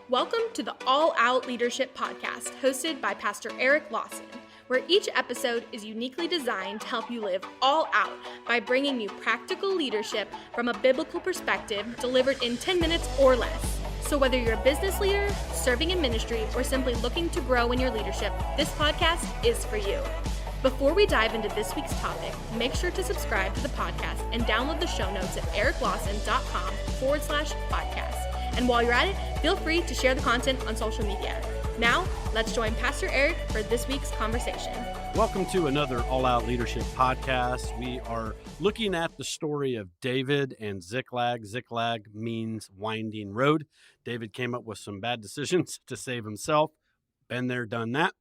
Welcome to the All Out Leadership Podcast, hosted by Pastor Eric Lawson, where each episode is uniquely designed to help you live all out by bringing you practical leadership from a biblical perspective delivered in 10 minutes or less. So whether you're a business leader, serving in ministry, or simply looking to grow in your leadership, this podcast is for you. Before we dive into this week's topic, make sure to subscribe to the podcast and download the show notes at ericlawson.com/podcast. And while you're at it, feel free to share the content on social media. Now, let's join Pastor Eric for this week's conversation. Welcome to another All Out Leadership Podcast. We are looking at the story of David and Ziklag. Ziklag means winding road. David came up with some bad decisions to save himself. Been there, done that,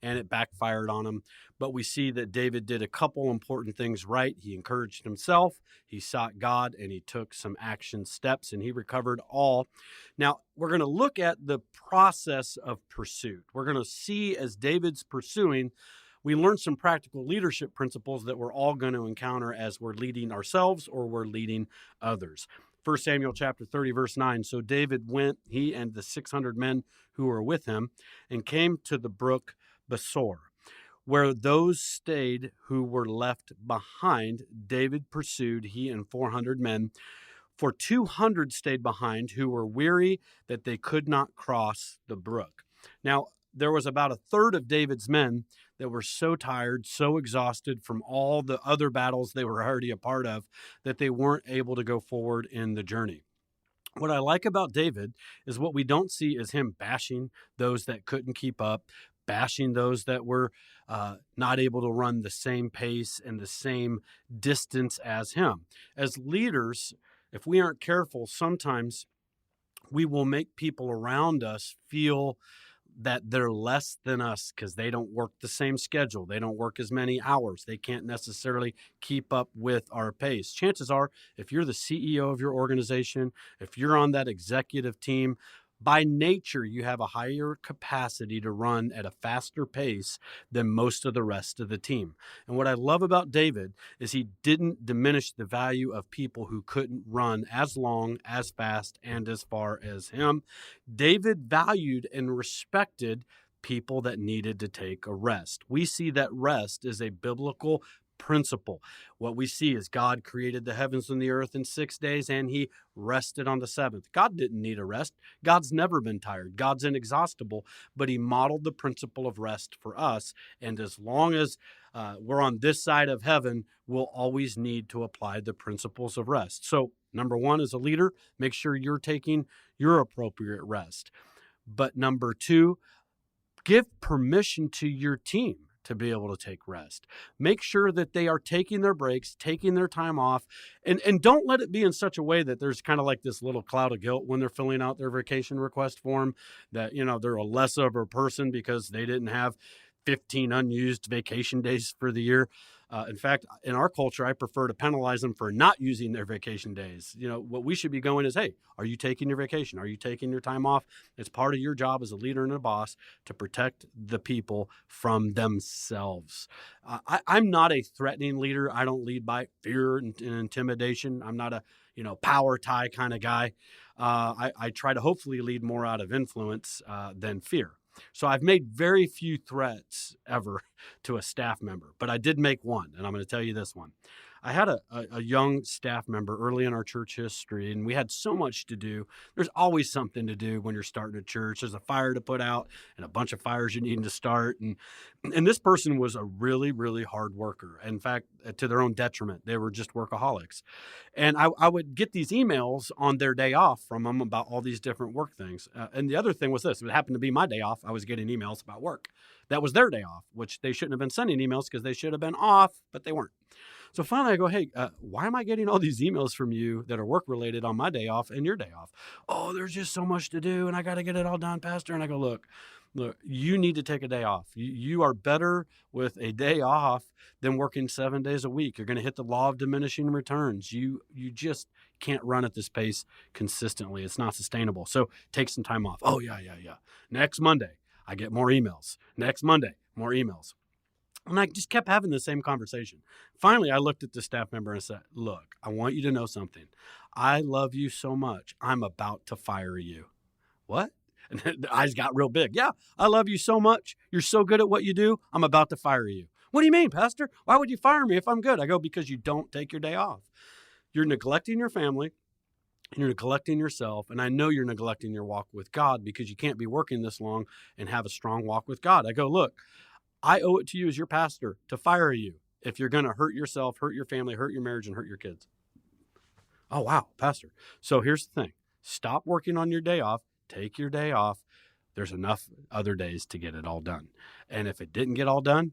and it backfired on him. But we see that David did a couple important things right. He encouraged himself, he sought God, and he took some action steps, and he recovered all. Now, we're going to look at the process of pursuit. We're going to see as David's pursuing, we learn some practical leadership principles that we're all going to encounter as we're leading ourselves or we're leading others. 1 Samuel chapter 30, verse 9. So David went, he and the 600 men who were with him, and came to the brook Besor. Where those stayed who were left behind, David pursued, he and 400 men. For 200 stayed behind who were weary that they could not cross the brook. Now, there was about a third of David's men that were so tired, so exhausted from all the other battles they were already a part of, that they weren't able to go forward in the journey. What I like about David is what we don't see is him bashing those that couldn't keep up, bashing those that were not able to run the same pace and the same distance as him. As leaders, if we aren't careful, sometimes we will make people around us feel that they're less than us because they don't work the same schedule. They don't work as many hours. They can't necessarily keep up with our pace. Chances are, if you're the CEO of your organization, if you're on that executive team, by nature, you have a higher capacity to run at a faster pace than most of the rest of the team. And what I love about David is he didn't diminish the value of people who couldn't run as long, as fast, and as far as him. David valued and respected people that needed to take a rest. We see that rest is a biblical principle. What we see is God created the heavens and the earth in 6 days, and he rested on the seventh. God didn't need a rest. God's never been tired. God's inexhaustible, but he modeled the principle of rest for us. And as long as we're on this side of heaven, we'll always need to apply the principles of rest. So, number one, as a leader, make sure you're taking your appropriate rest. But number two, give permission to your team to be able to take rest. Make sure that they are taking their breaks, taking their time off, and don't let it be in such a way that there's kind of like this little cloud of guilt when they're filling out their vacation request form that, they're a less of a person because they didn't have 15 unused vacation days for the year. In fact, in our culture, I prefer to penalize them for not using their vacation days. What we should be going is, hey, are you taking your vacation? Are you taking your time off? It's part of your job as a leader and a boss to protect the people from themselves. I'm not a threatening leader. I don't lead by fear and intimidation. I'm not a power tie kind of guy. I try to hopefully lead more out of influence than fear. So I've made very few threats ever to a staff member, but I did make one, and I'm going to tell you this one. I had a young staff member early in our church history, and we had so much to do. There's always something to do when you're starting a church. There's a fire to put out and a bunch of fires you need to start. And this person was a really, really hard worker. In fact, to their own detriment, they were just workaholics. And I would get these emails on their day off from them about all these different work things. And the other thing was this. It happened to be my day off. I was getting emails about work. That was their day off, which they shouldn't have been sending emails because they should have been off, but they weren't. So finally I go, hey, why am I getting all these emails from you that are work related on my day off and your day off? Oh, there's just so much to do and I got to get it all done, Pastor. And I go, look, you need to take a day off. You are better with a day off than working 7 days a week. You're going to hit the law of diminishing returns. You just can't run at this pace consistently. It's not sustainable. So take some time off. Oh, yeah. Next Monday, I get more emails. Next Monday, more emails. And I just kept having the same conversation. Finally, I looked at the staff member and said, look, I want you to know something. I love you so much. I'm about to fire you. What? And the eyes got real big. Yeah, I love you so much. You're so good at what you do. I'm about to fire you. What do you mean, Pastor? Why would you fire me if I'm good? I go, because you don't take your day off. You're neglecting your family. You're neglecting yourself. And I know you're neglecting your walk with God because you can't be working this long and have a strong walk with God. I go, look, I owe it to you as your pastor to fire you if you're going to hurt yourself, hurt your family, hurt your marriage, and hurt your kids. Oh, wow, Pastor. So here's the thing. Stop working on your day off. Take your day off. There's enough other days to get it all done. And if it didn't get all done,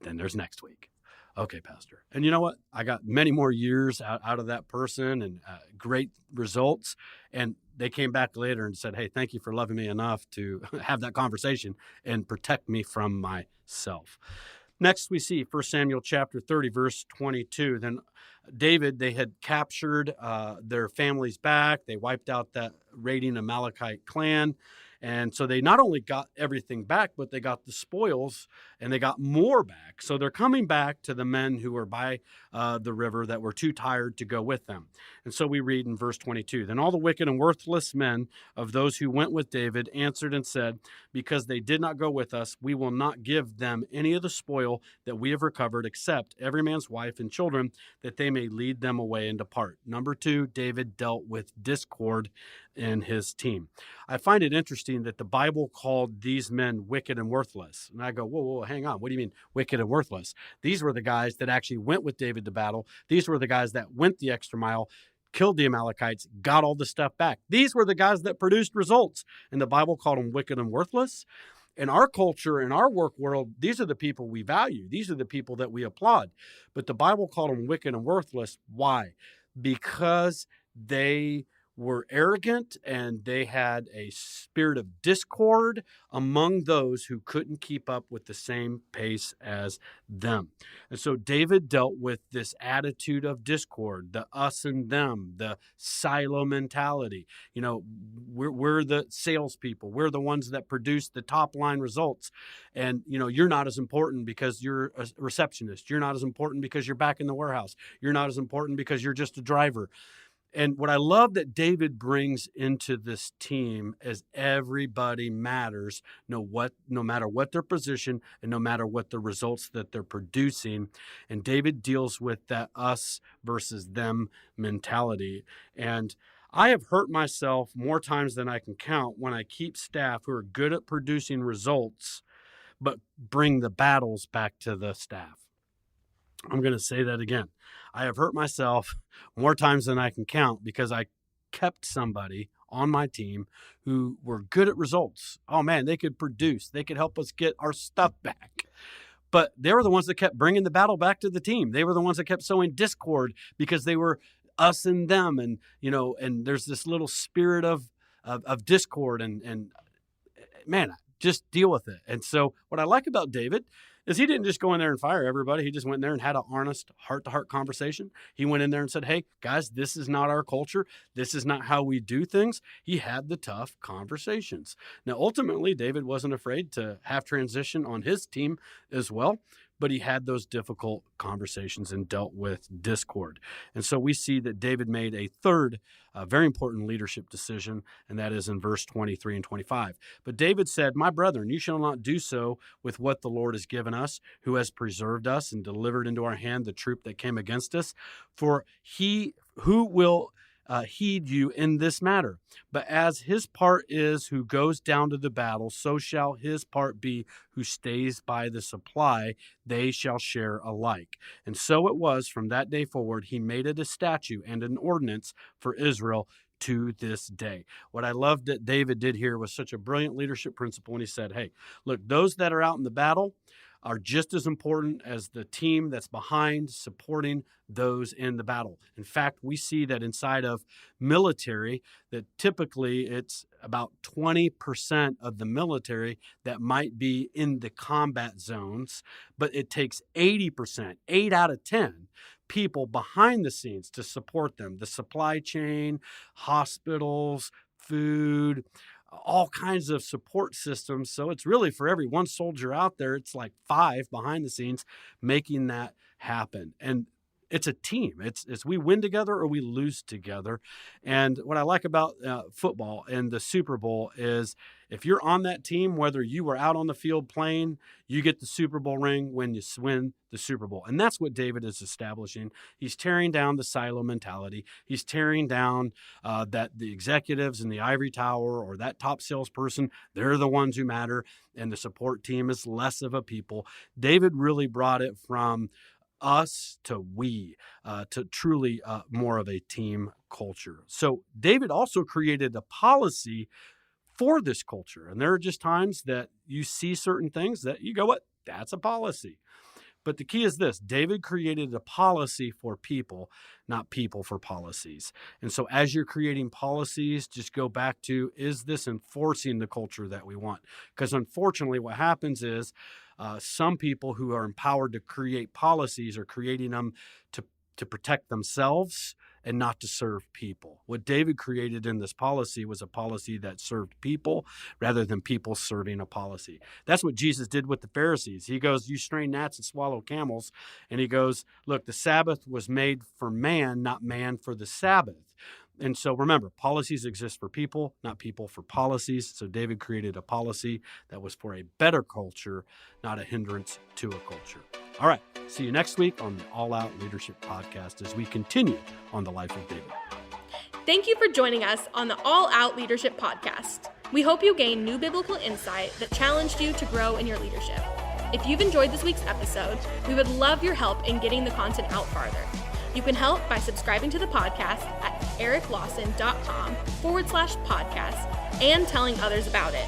then there's next week. Okay, Pastor. And you know what? I got many more years out of that person and great results. And they came back later and said, hey, thank you for loving me enough to have that conversation and protect me from myself. Next, we see 1 Samuel chapter 30, verse 22. Then David, they had captured their families back. They wiped out that raiding Amalekite clan. And so they not only got everything back, but they got the spoils and they got more back. So they're coming back to the men who were by the river that were too tired to go with them. And so we read in verse 22, then all the wicked and worthless men of those who went with David answered and said, because they did not go with us, we will not give them any of the spoil that we have recovered, except every man's wife and children, that they may lead them away and depart. Number 2, David dealt with discord in his team. I find it interesting that the Bible called these men wicked and worthless. And I go, whoa, hang on. What do you mean wicked and worthless? These were the guys that actually went with David to battle. These were the guys that went the extra mile, killed the Amalekites, got all the stuff back. These were the guys that produced results. And the Bible called them wicked and worthless. In our culture, in our work world, these are the people we value. These are the people that we applaud. But the Bible called them wicked and worthless. Why? Because they were arrogant and they had a spirit of discord among those who couldn't keep up with the same pace as them. And so David dealt with this attitude of discord, the us and them, the silo mentality. You know, we're the salespeople. We're the ones that produce the top line results. And, you know, you're not as important because you're a receptionist. You're not as important because you're back in the warehouse. You're not as important because you're just a driver. And what I love that David brings into this team is everybody matters, no matter what their position and no matter what the results that they're producing. And David deals with that us versus them mentality. And I have hurt myself more times than I can count when I keep staff who are good at producing results, but bring the battles back to the staff. I'm going to say that again. I have hurt myself more times than I can count because I kept somebody on my team who were good at results. Oh man, they could produce. They could help us get our stuff back. But they were the ones that kept bringing the battle back to the team. They were the ones that kept sowing discord because they were us and them. And, you know, and there's this little spirit of discord and man, just deal with it. And so what I like about David is he didn't just go in there and fire everybody. He just went in there and had an honest heart-to-heart conversation. He went in there and said, hey, guys, this is not our culture. This is not how we do things. He had the tough conversations. Now, ultimately, David wasn't afraid to have transition on his team as well, but he had those difficult conversations and dealt with discord. And so we see that David made a third very important leadership decision, and that is in verse 23 and 25. But David said, my brethren, you shall not do so with what the Lord has given us, who has preserved us and delivered into our hand the troop that came against us. For who will heed you in this matter? But as his part is who goes down to the battle, so shall his part be who stays by the supply. They shall share alike. And so it was from that day forward, he made it a statute and an ordinance for Israel to this day. What I loved that David did here was such a brilliant leadership principle when he said, hey, look, those that are out in the battle are just as important as the team that's behind supporting those in the battle. In fact, we see that inside of military, that typically it's about 20% of the military that might be in the combat zones, but it takes 80%, 8 out of 10 people behind the scenes to support them. The supply chain, hospitals, food, all kinds of support systems. So it's really for every one soldier out there, it's like 5 behind the scenes making that happen. And it's a team. It's we win together or we lose together. And what I like about football and the Super Bowl is if you're on that team, whether you were out on the field playing, you get the Super Bowl ring when you win the Super Bowl. And that's what David is establishing. He's tearing down the silo mentality. He's tearing down that the executives in the ivory tower or that top salesperson, they're the ones who matter, and the support team is less of a people. David really brought it from us to we, to truly more of a team culture. So David also created a policy for this culture. And there are just times that you see certain things that you go, what? That's a policy. But the key is this: David created a policy for people, not people for policies. And so as you're creating policies, just go back to, is this enforcing the culture that we want? Because unfortunately, what happens is some people who are empowered to create policies are creating them to protect themselves and not to serve people. What David created in this policy was a policy that served people rather than people serving a policy. That's what Jesus did with the Pharisees. He goes, you strain gnats and swallow camels. And he goes, look, the Sabbath was made for man, not man for the Sabbath. And so remember, policies exist for people, not people for policies. So David created a policy that was for a better culture, not a hindrance to a culture. All right. See you next week on the All Out Leadership Podcast as we continue on the life of David. Thank you for joining us on the All Out Leadership Podcast. We hope you gained new biblical insight that challenged you to grow in your leadership. If you've enjoyed this week's episode, we would love your help in getting the content out farther. You can help by subscribing to the podcast at ericlawson.com/podcast and telling others about it.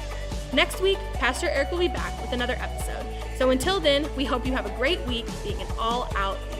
Next week, Pastor Eric will be back with another episode. So until then, we hope you have a great week being an all-out leader.